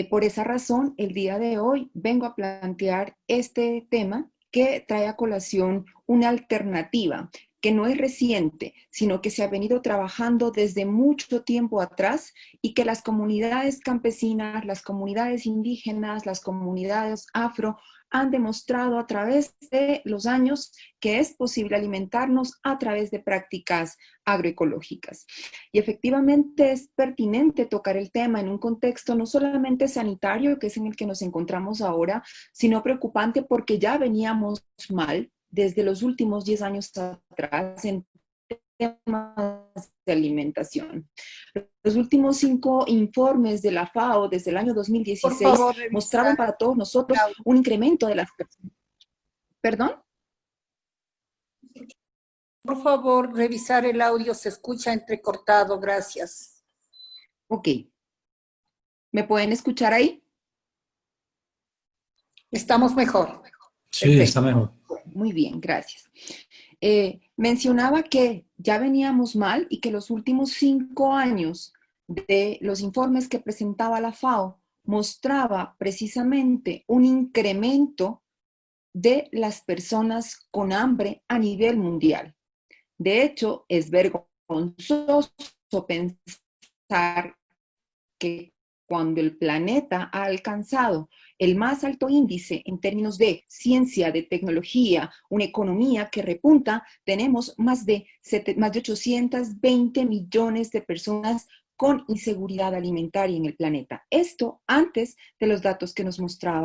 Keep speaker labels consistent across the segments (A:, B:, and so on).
A: Por esa razón, el día de hoy vengo a plantear este tema que trae a colación una alternativa que no es reciente, sino que se ha venido trabajando desde mucho tiempo atrás y que las comunidades campesinas, las comunidades indígenas, las comunidades afro han demostrado a través de los años que es posible alimentarnos a través de prácticas agroecológicas. Y efectivamente es pertinente tocar el tema en un contexto no solamente sanitario, que es en el que nos encontramos ahora, sino preocupante porque ya veníamos mal desde los últimos 10 años atrás en temas de alimentación. Los últimos 5 informes de la FAO desde el año
B: Por
A: 2016
B: favor,
A: mostraban
B: revisar
A: para todos
B: el
A: nosotros
B: audio.
A: un incremento de las personas. ¿Perdón?
B: Por favor, revisar el audio. Se escucha entrecortado. Gracias.
A: Ok. ¿Me pueden escuchar ahí?
B: Estamos mejor.
C: Sí, está
B: Perfecto.
C: mejor.
A: Muy bien, gracias. Mencionaba que ya veníamos mal y que los últimos 5 años de los informes que presentaba la FAO mostraba precisamente un incremento de las personas con hambre a nivel mundial. De hecho, es vergonzoso pensar que cuando el planeta ha alcanzado el más alto índice en términos de ciencia, de tecnología, una economía que repunta, tenemos más de 820 millones de personas con inseguridad alimentaria en el planeta. Esto antes de los datos que nos muestra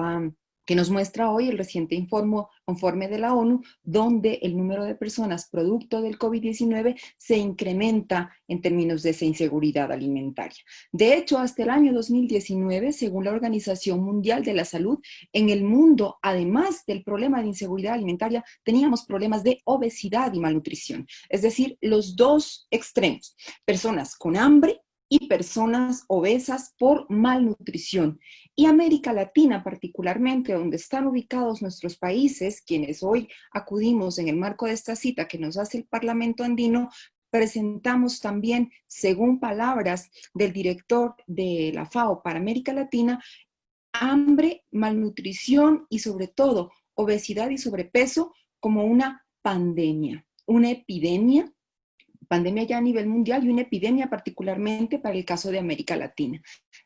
A: hoy el reciente informe de la ONU, donde el número de personas producto del COVID-19 se incrementa en términos de esa inseguridad alimentaria. De hecho, hasta el año 2019, según la Organización Mundial de la Salud, en el mundo, además del problema de inseguridad alimentaria, teníamos problemas de obesidad y malnutrición. Es decir, los dos extremos, personas con hambre y personas obesas por malnutrición. Y América Latina particularmente, donde están ubicados nuestros países, quienes hoy acudimos en el marco de esta cita que nos hace el Parlamento Andino, presentamos también, según palabras del director de la FAO para América Latina, hambre, malnutrición y sobre todo obesidad y sobrepeso como una pandemia, una epidemia ya a nivel mundial y una epidemia particularmente para el caso de América Latina.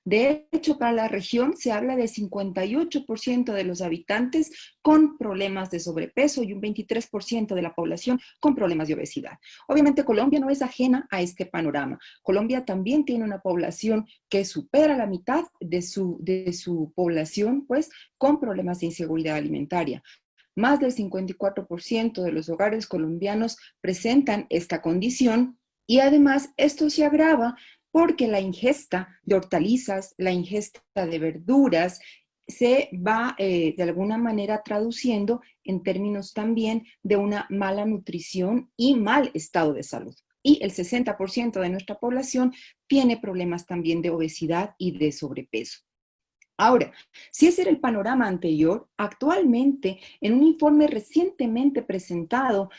A: De hecho, para la región se habla de 58% de los habitantes con problemas de sobrepeso y un 23% de la población con problemas de obesidad. Obviamente Colombia no es ajena a este panorama. Colombia también tiene una población que supera la mitad de su población, pues, con problemas de inseguridad alimentaria. Más del 54% de los hogares colombianos presentan esta condición y además esto se agrava porque la ingesta de hortalizas, la ingesta de verduras, se va de alguna manera traduciendo en términos también de una mala nutrición y mal estado de salud. Y el 60% de nuestra población tiene problemas también de obesidad y de sobrepeso. Ahora, si ese era el panorama anterior, actualmente en un informe recientemente presentado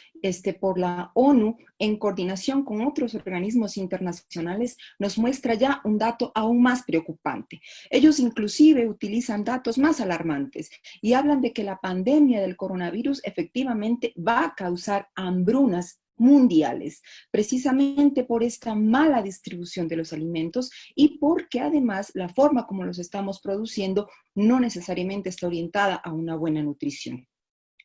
A: por la ONU en coordinación con otros organismos internacionales, nos muestra ya un dato aún más preocupante. Ellos inclusive utilizan datos más alarmantes y hablan de que la pandemia del coronavirus efectivamente va a causar hambrunas mundiales, precisamente por esta mala distribución de los alimentos y porque además la forma como los estamos produciendo no necesariamente está orientada a una buena nutrición.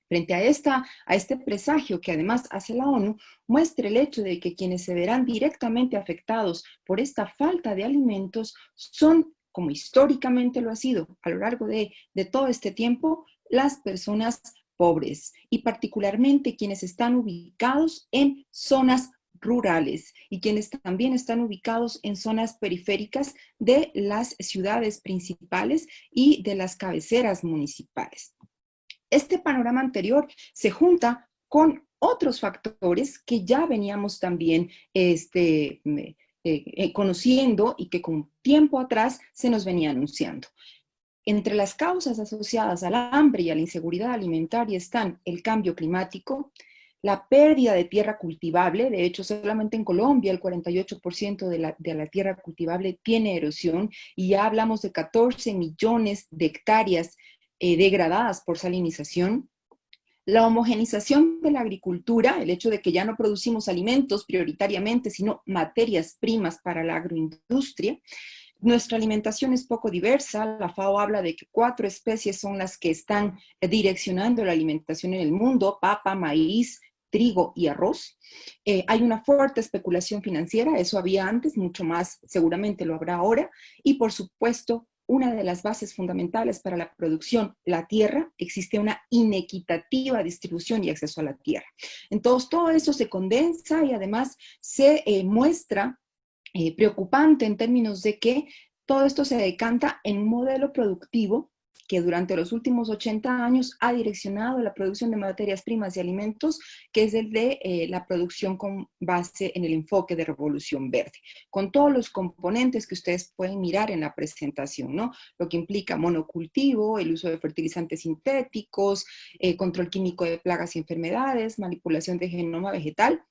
A: Frente a este presagio que además hace la ONU, muestra el hecho de que quienes se verán directamente afectados por esta falta de alimentos son, como históricamente lo ha sido a lo largo de todo este tiempo, las personas pobres y particularmente quienes están ubicados en zonas rurales y quienes también están ubicados en zonas periféricas de las ciudades principales y de las cabeceras municipales. Este panorama anterior se junta con otros factores que ya veníamos también conociendo y que con tiempo atrás se nos venía anunciando. Entre las causas asociadas al hambre y a la inseguridad alimentaria están el cambio climático, la pérdida de tierra cultivable. De hecho, solamente en Colombia el 48% de la tierra cultivable tiene erosión y ya hablamos de 14 millones de hectáreas degradadas por salinización. La homogenización de la agricultura, el hecho de que ya no producimos alimentos prioritariamente, sino materias primas para la agroindustria. Nuestra alimentación es poco diversa. La FAO habla de que 4 especies son las que están direccionando la alimentación en el mundo: papa, maíz, trigo y arroz. Hay una fuerte especulación financiera, eso había antes, mucho más seguramente lo habrá ahora, y por supuesto, una de las bases fundamentales para la producción, la tierra. Existe una inequitativa distribución y acceso a la tierra. Entonces, todo eso se condensa y además se muestra preocupante en términos de que todo esto se decanta en un modelo productivo que durante los últimos 80 años ha direccionado la producción de materias primas y alimentos, que es el de la producción con base en el enfoque de revolución verde, con todos los componentes que ustedes pueden mirar en la presentación, ¿no? Lo que implica monocultivo, el uso de fertilizantes sintéticos, control químico de plagas y enfermedades, manipulación de genoma vegetal,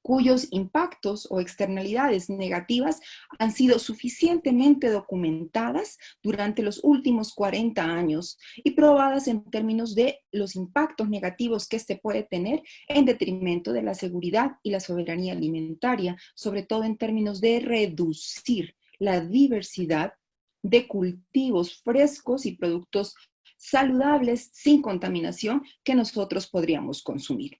A: cuyos impactos o externalidades negativas han sido suficientemente documentadas durante los últimos 40 años y probadas en términos de los impactos negativos que este puede tener en detrimento de la seguridad y la soberanía alimentaria, sobre todo en términos de reducir la diversidad de cultivos frescos y productos saludables sin contaminación que nosotros podríamos consumir.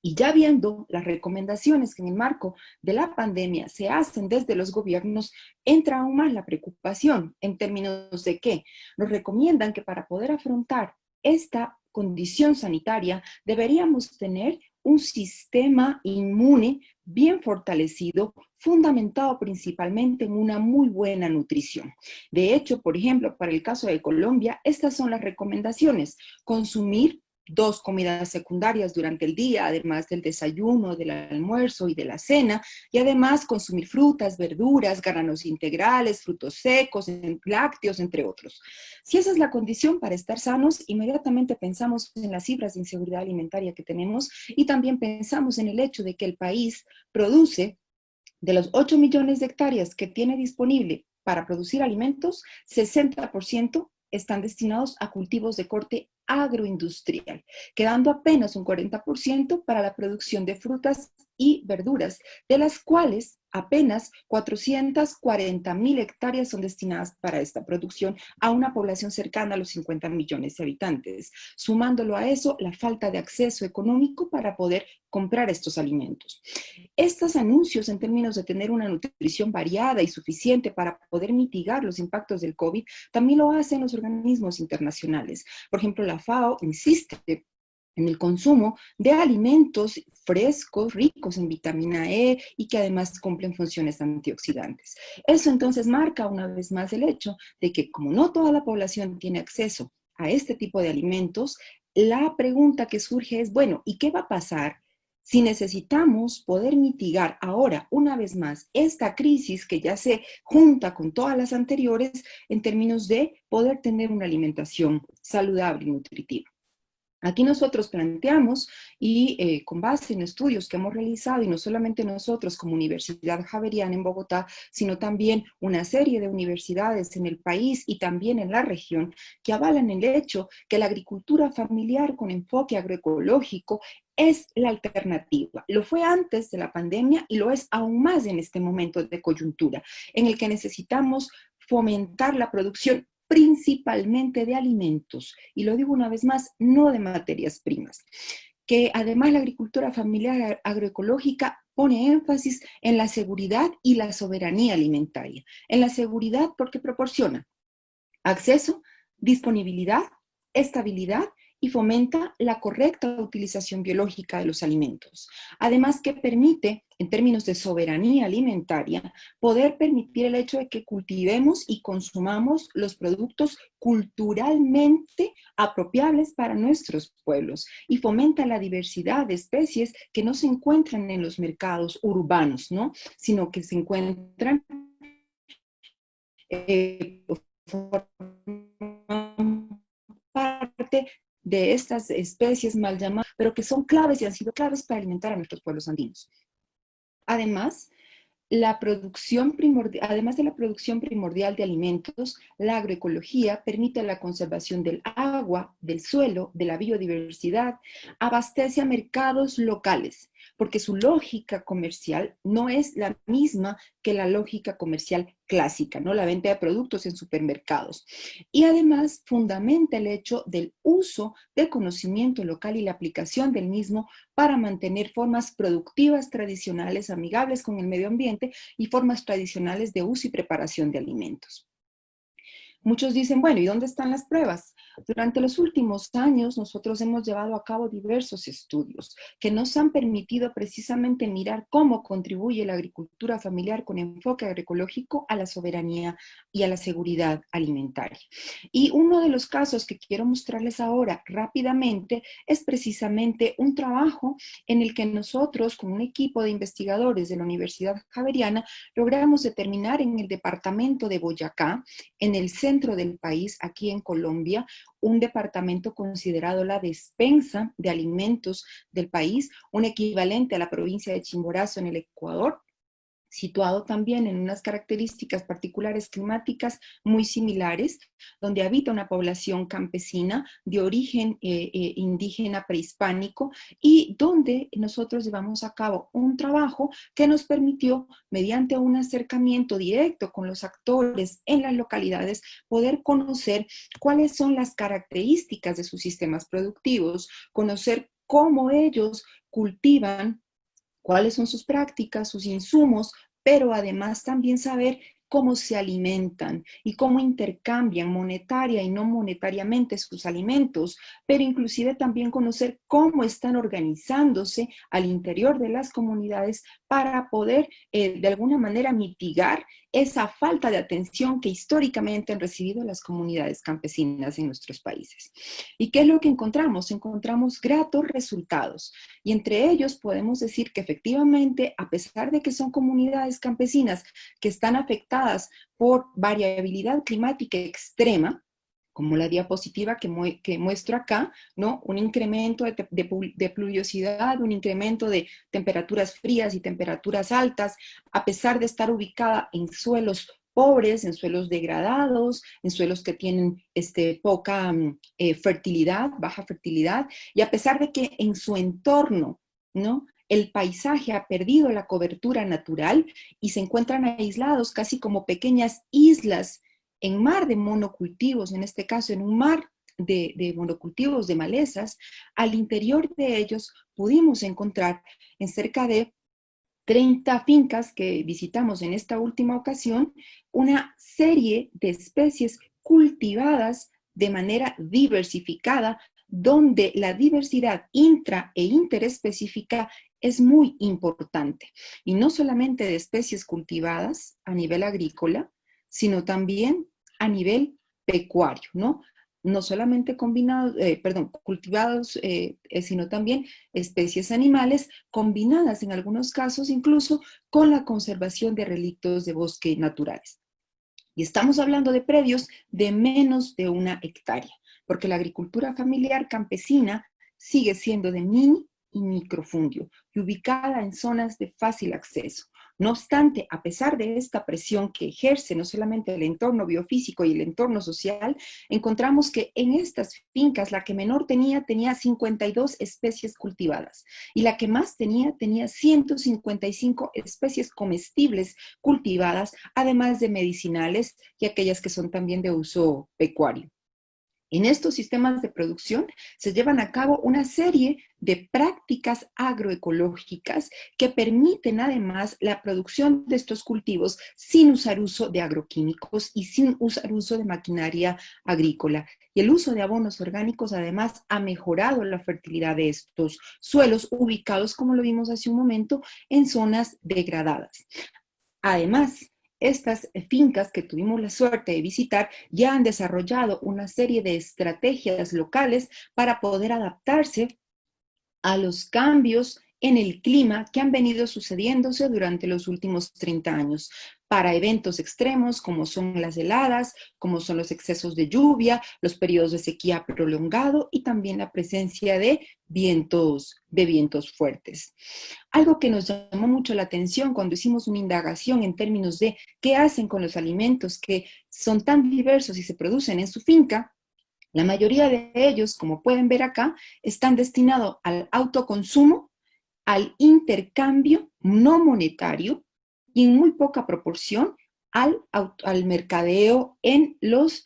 A: Y ya viendo las recomendaciones que en el marco de la pandemia se hacen desde los gobiernos, entra aún más la preocupación en términos de que nos recomiendan que para poder afrontar esta condición sanitaria deberíamos tener un sistema inmune bien fortalecido, fundamentado principalmente en una muy buena nutrición. De hecho, por ejemplo, para el caso de Colombia, estas son las recomendaciones: consumir 2 comidas secundarias durante el día, además del desayuno, del almuerzo y de la cena, y además consumir frutas, verduras, granos integrales, frutos secos, lácteos, entre otros. Si esa es la condición para estar sanos, inmediatamente pensamos en las cifras de inseguridad alimentaria que tenemos y también pensamos en el hecho de que el país produce, de los 8 millones de hectáreas que tiene disponible para producir alimentos, 60% están destinados a cultivos de corte agroindustrial, quedando apenas un 40% para la producción de frutas y verduras, de las cuales apenas 440.000 hectáreas son destinadas para esta producción a una población cercana a los 50 millones de habitantes. Sumándolo a eso, la falta de acceso económico para poder comprar estos alimentos. Estos anuncios en términos de tener una nutrición variada y suficiente para poder mitigar los impactos del COVID también lo hacen los organismos internacionales. Por ejemplo, la FAO insiste en el consumo de alimentos frescos, ricos en vitamina E y que además cumplen funciones antioxidantes. Eso entonces marca una vez más el hecho de que como no toda la población tiene acceso a este tipo de alimentos, la pregunta que surge es, bueno, ¿y qué va a pasar si necesitamos poder mitigar ahora, una vez más, esta crisis que ya se junta con todas las anteriores en términos de poder tener una alimentación saludable y nutritiva? Aquí nosotros planteamos, y con base en estudios que hemos realizado, y no solamente nosotros como Universidad Javeriana en Bogotá, sino también una serie de universidades en el país y también en la región, que avalan el hecho que la agricultura familiar con enfoque agroecológico es la alternativa. Lo fue antes de la pandemia y lo es aún más en este momento de coyuntura, en el que necesitamos fomentar la producción principalmente de alimentos, y lo digo una vez más, no de materias primas. Que además la agricultura familiar agroecológica pone énfasis en la seguridad y la soberanía alimentaria. En la seguridad porque proporciona acceso, disponibilidad, estabilidad y fomenta la correcta utilización biológica de los alimentos. Además que permite, en términos de soberanía alimentaria, poder permitir el hecho de que cultivemos y consumamos los productos culturalmente apropiables para nuestros pueblos y fomenta la diversidad de especies que no se encuentran en los mercados urbanos, ¿no? Sino que se encuentran forman parte de estas especies mal llamadas, pero que son claves y han sido claves para alimentar a nuestros pueblos andinos. Además, además de la producción primordial de alimentos, la agroecología permite la conservación del agua, del suelo, de la biodiversidad, abastece a mercados locales, porque su lógica comercial no es la misma que la lógica comercial clásica, ¿no? La venta de productos en supermercados. Y además fundamenta el hecho del uso del conocimiento local y la aplicación del mismo para mantener formas productivas tradicionales amigables con el medio ambiente y formas tradicionales de uso y preparación de alimentos. Muchos dicen, bueno, ¿y dónde están las pruebas? Durante los últimos años nosotros hemos llevado a cabo diversos estudios que nos han permitido precisamente mirar cómo contribuye la agricultura familiar con enfoque agroecológico a la soberanía y a la seguridad alimentaria. Y uno de los casos que quiero mostrarles ahora rápidamente es precisamente un trabajo en el que nosotros, con un equipo de investigadores de la Universidad Javeriana, logramos determinar en el departamento de Boyacá, en el centro del país, aquí en Colombia, un departamento considerado la despensa de alimentos del país, un equivalente a la provincia de Chimborazo en el Ecuador, situado también en unas características particulares climáticas muy similares, donde habita una población campesina de origen indígena prehispánico y donde nosotros llevamos a cabo un trabajo que nos permitió, mediante un acercamiento directo con los actores en las localidades, poder conocer cuáles son las características de sus sistemas productivos, conocer cómo ellos cultivan, cuáles son sus prácticas, sus insumos, pero además también saber cómo se alimentan y cómo intercambian monetaria y no monetariamente sus alimentos, pero inclusive también conocer cómo están organizándose al interior de las comunidades para poder de alguna manera mitigar esa falta de atención que históricamente han recibido las comunidades campesinas en nuestros países. ¿Y qué es lo que encontramos? Encontramos gratos resultados y entre ellos podemos decir que efectivamente, a pesar de que son comunidades campesinas que están afectadas por variabilidad climática extrema, como la diapositiva que muestro acá, ¿no? Un incremento de pluviosidad, un incremento de temperaturas frías y temperaturas altas, a pesar de estar ubicada en suelos pobres, en suelos degradados, en suelos que tienen poca fertilidad, baja fertilidad, y a pesar de que en su entorno, ¿no? El paisaje ha perdido la cobertura natural y se encuentran aislados casi como pequeñas islas en mar de monocultivos, en este caso en un mar de monocultivos de malezas. Al interior de ellos pudimos encontrar en cerca de 30 fincas que visitamos en esta última ocasión, una serie de especies cultivadas de manera diversificada, donde la diversidad intra e interespecífica es muy importante. Y no solamente de especies cultivadas a nivel agrícola, sino también a nivel pecuario, ¿no? No solamente cultivados, sino también especies animales combinadas en algunos casos incluso con la conservación de relictos de bosque naturales. Y estamos hablando de predios de menos de 1 hectárea, porque la agricultura familiar campesina sigue siendo de mini y microfundio y ubicada en zonas de fácil acceso. No obstante, a pesar de esta presión que ejerce no solamente el entorno biofísico y el entorno social, encontramos que en estas fincas la que menor tenía 52 especies cultivadas y la que más tenía 155 especies comestibles cultivadas, además de medicinales y aquellas que son también de uso pecuario. En estos sistemas de producción se llevan a cabo una serie de prácticas agroecológicas que permiten además la producción de estos cultivos sin usar uso de agroquímicos y sin usar uso de maquinaria agrícola. Y el uso de abonos orgánicos además ha mejorado la fertilidad de estos suelos ubicados, como lo vimos hace un momento, en zonas degradadas. Además, estas fincas que tuvimos la suerte de visitar ya han desarrollado una serie de estrategias locales para poder adaptarse a los cambios en el clima que han venido sucediéndose durante los últimos 30 años, para eventos extremos como son las heladas, como son los excesos de lluvia, los periodos de sequía prolongado y también la presencia de vientos fuertes. Algo que nos llamó mucho la atención cuando hicimos una indagación en términos de qué hacen con los alimentos que son tan diversos y se producen en su finca, la mayoría de ellos, como pueden ver acá, están destinados al autoconsumo, al intercambio no monetario y en muy poca proporción al mercadeo en los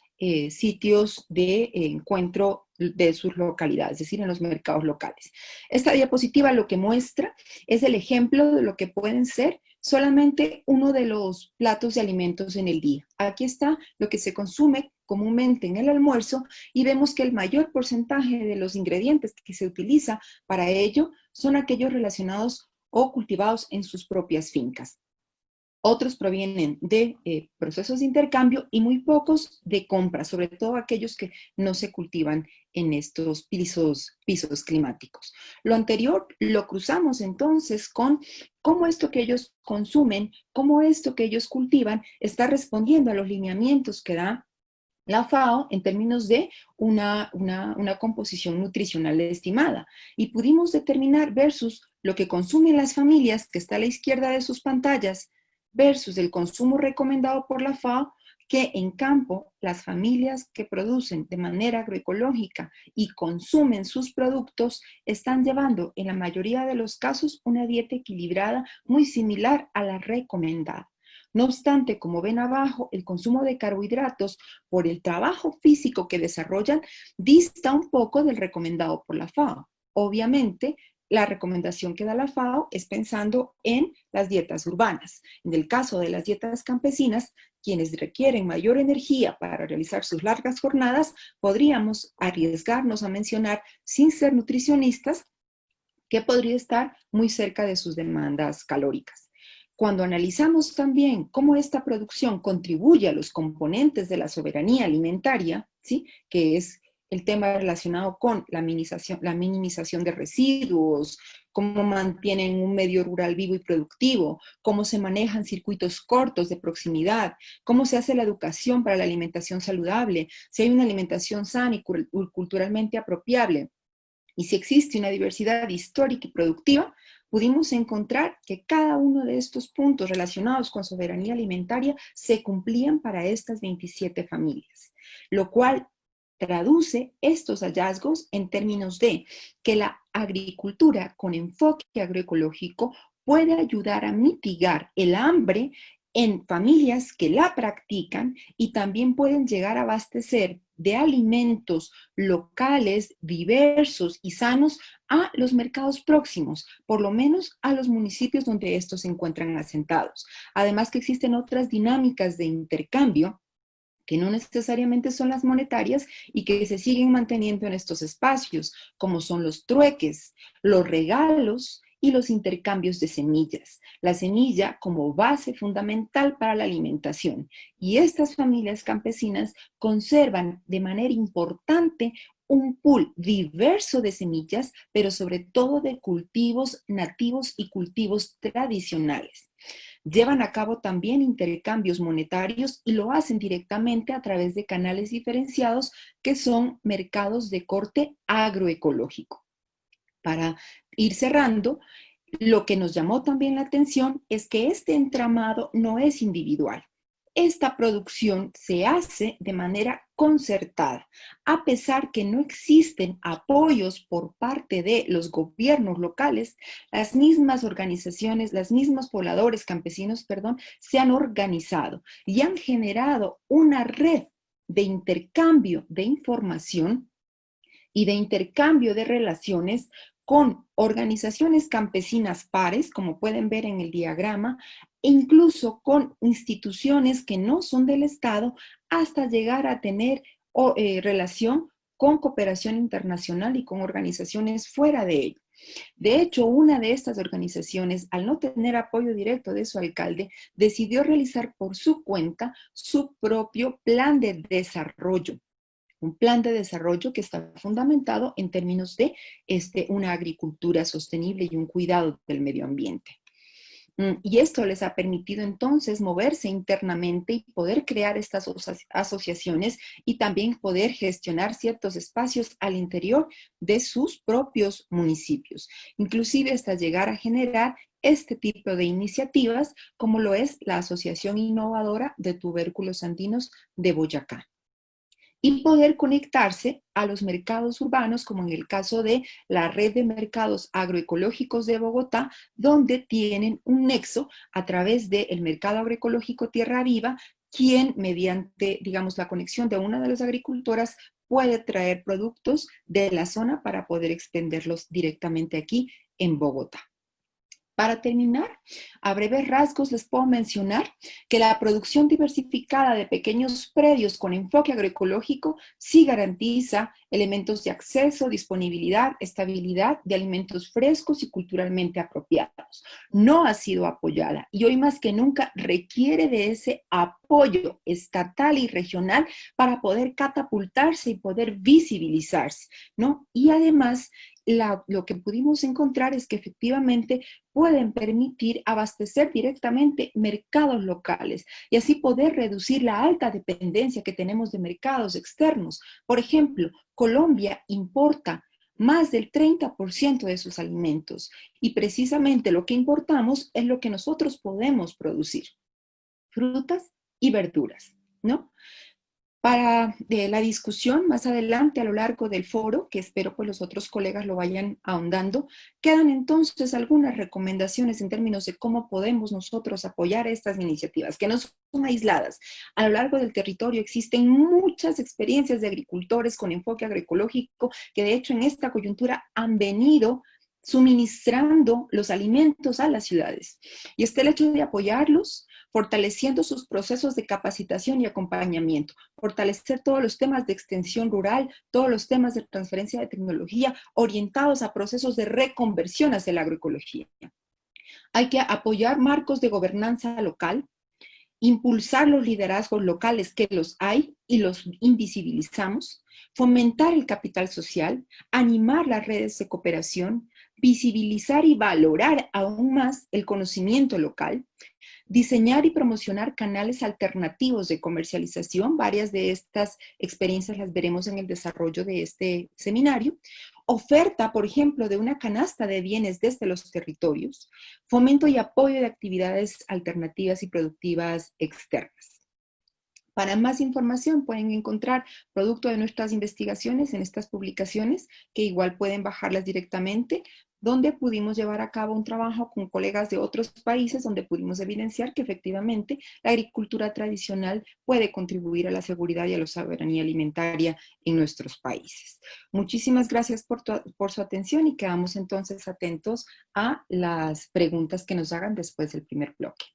A: sitios de encuentro de sus localidades, es decir, en los mercados locales. Esta diapositiva lo que muestra es el ejemplo de lo que pueden ser solamente uno de los platos de alimentos en el día. Aquí está lo que se consume comúnmente en el almuerzo y vemos que el mayor porcentaje de los ingredientes que se utiliza para ello son aquellos relacionados o cultivados en sus propias fincas. Otros provienen de procesos de intercambio y muy pocos de compra, sobre todo aquellos que no se cultivan en estos pisos climáticos. Lo anterior lo cruzamos entonces con cómo esto que ellos consumen, cómo esto que ellos cultivan está respondiendo a los lineamientos que da la FAO en términos de una composición nutricional estimada. Y pudimos determinar versus lo que consumen las familias, que está a la izquierda de sus pantallas, versus el consumo recomendado por la FAO, que en campo las familias que producen de manera agroecológica y consumen sus productos están llevando en la mayoría de los casos una dieta equilibrada muy similar a la recomendada. No obstante, como ven abajo, el consumo de carbohidratos por el trabajo físico que desarrollan dista un poco del recomendado por la FAO. Obviamente, la recomendación que da la FAO es pensando en las dietas urbanas. En el caso de las dietas campesinas, quienes requieren mayor energía para realizar sus largas jornadas, podríamos arriesgarnos a mencionar, sin ser nutricionistas, que podría estar muy cerca de sus demandas calóricas. Cuando analizamos también cómo esta producción contribuye a los componentes de la soberanía alimentaria, ¿sí?, que es el tema relacionado con la minimización de residuos, cómo mantienen un medio rural vivo y productivo, cómo se manejan circuitos cortos de proximidad, cómo se hace la educación para la alimentación saludable, si hay una alimentación sana y culturalmente apropiable, y si existe una diversidad histórica y productiva, pudimos encontrar que cada uno de estos puntos relacionados con soberanía alimentaria se cumplían para estas 27 familias, lo cual traduce estos hallazgos en términos de que la agricultura con enfoque agroecológico puede ayudar a mitigar el hambre en familias que la practican y también pueden llegar a abastecer de alimentos locales, diversos y sanos a los mercados próximos, por lo menos a los municipios donde estos se encuentran asentados. Además que existen otras dinámicas de intercambio que no necesariamente son las monetarias y que se siguen manteniendo en estos espacios, como son los trueques, los regalos y los intercambios de semillas. La semilla como base fundamental para la alimentación. Y estas familias campesinas conservan de manera importante un pool diverso de semillas, pero sobre todo de cultivos nativos y cultivos tradicionales. Llevan a cabo también intercambios monetarios y lo hacen directamente a través de canales diferenciados que son mercados de corte agroecológico. Para ir cerrando, lo que nos llamó también la atención es que este entramado no es individual. Esta producción se hace de manera concertada, a pesar que no existen apoyos por parte de los gobiernos locales. Las mismas organizaciones, los mismos pobladores campesinos, se han organizado y han generado una red de intercambio de información y de intercambio de relaciones con organizaciones campesinas pares, como pueden ver en el diagrama, e incluso con instituciones que no son del Estado, hasta llegar a tener relación con cooperación internacional y con organizaciones fuera de ello. De hecho, una de estas organizaciones, al no tener apoyo directo de su alcalde, decidió realizar por su cuenta su propio plan de desarrollo. Un plan de desarrollo que está fundamentado en términos de una agricultura sostenible y un cuidado del medio ambiente. Y esto les ha permitido entonces moverse internamente y poder crear estas asociaciones y también poder gestionar ciertos espacios al interior de sus propios municipios, inclusive hasta llegar a generar este tipo de iniciativas como lo es la Asociación Innovadora de Tubérculos Andinos de Boyacá, y poder conectarse a los mercados urbanos, como en el caso de la red de mercados agroecológicos de Bogotá, donde tienen un nexo a través del mercado agroecológico Tierra Viva, quien mediante, digamos, la conexión de una de las agricultoras puede traer productos de la zona para poder extenderlos directamente aquí en Bogotá. Para terminar, a breves rasgos les puedo mencionar que la producción diversificada de pequeños predios con enfoque agroecológico sí garantiza elementos de acceso, disponibilidad, estabilidad de alimentos frescos y culturalmente apropiados. No ha sido apoyada y hoy más que nunca requiere de ese apoyo estatal y regional para poder catapultarse y poder visibilizarse, ¿no? Y además, lo que pudimos encontrar es que efectivamente pueden permitir abastecer directamente mercados locales y así poder reducir la alta dependencia que tenemos de mercados externos. Por ejemplo, Colombia importa más del 30% de sus alimentos y precisamente lo que importamos es lo que nosotros podemos producir, frutas y verduras, ¿no? Para la discusión más adelante a lo largo del foro, que espero pues los otros colegas lo vayan ahondando, quedan entonces algunas recomendaciones en términos de cómo podemos nosotros apoyar estas iniciativas, que no son aisladas. A lo largo del territorio existen muchas experiencias de agricultores con enfoque agroecológico que de hecho en esta coyuntura han venido suministrando los alimentos a las ciudades. Y está el hecho de apoyarlos, fortaleciendo sus procesos de capacitación y acompañamiento, fortalecer todos los temas de extensión rural, todos los temas de transferencia de tecnología orientados a procesos de reconversión hacia la agroecología. Hay que apoyar marcos de gobernanza local, impulsar los liderazgos locales que los hay y los invisibilizamos, fomentar el capital social, animar las redes de cooperación, visibilizar y valorar aún más el conocimiento local, diseñar y promocionar canales alternativos de comercialización. Varias de estas experiencias las veremos en el desarrollo de este seminario. Oferta, por ejemplo, de una canasta de bienes desde los territorios. Fomento y apoyo de actividades alternativas y productivas externas. Para más información pueden encontrar producto de nuestras investigaciones en estas publicaciones, que igual pueden bajarlas directamente, donde pudimos llevar a cabo un trabajo con colegas de otros países, donde pudimos evidenciar que efectivamente la agricultura tradicional puede contribuir a la seguridad y a la soberanía alimentaria en nuestros países. Muchísimas gracias por su atención y quedamos entonces atentos a las preguntas que nos hagan después del primer bloque.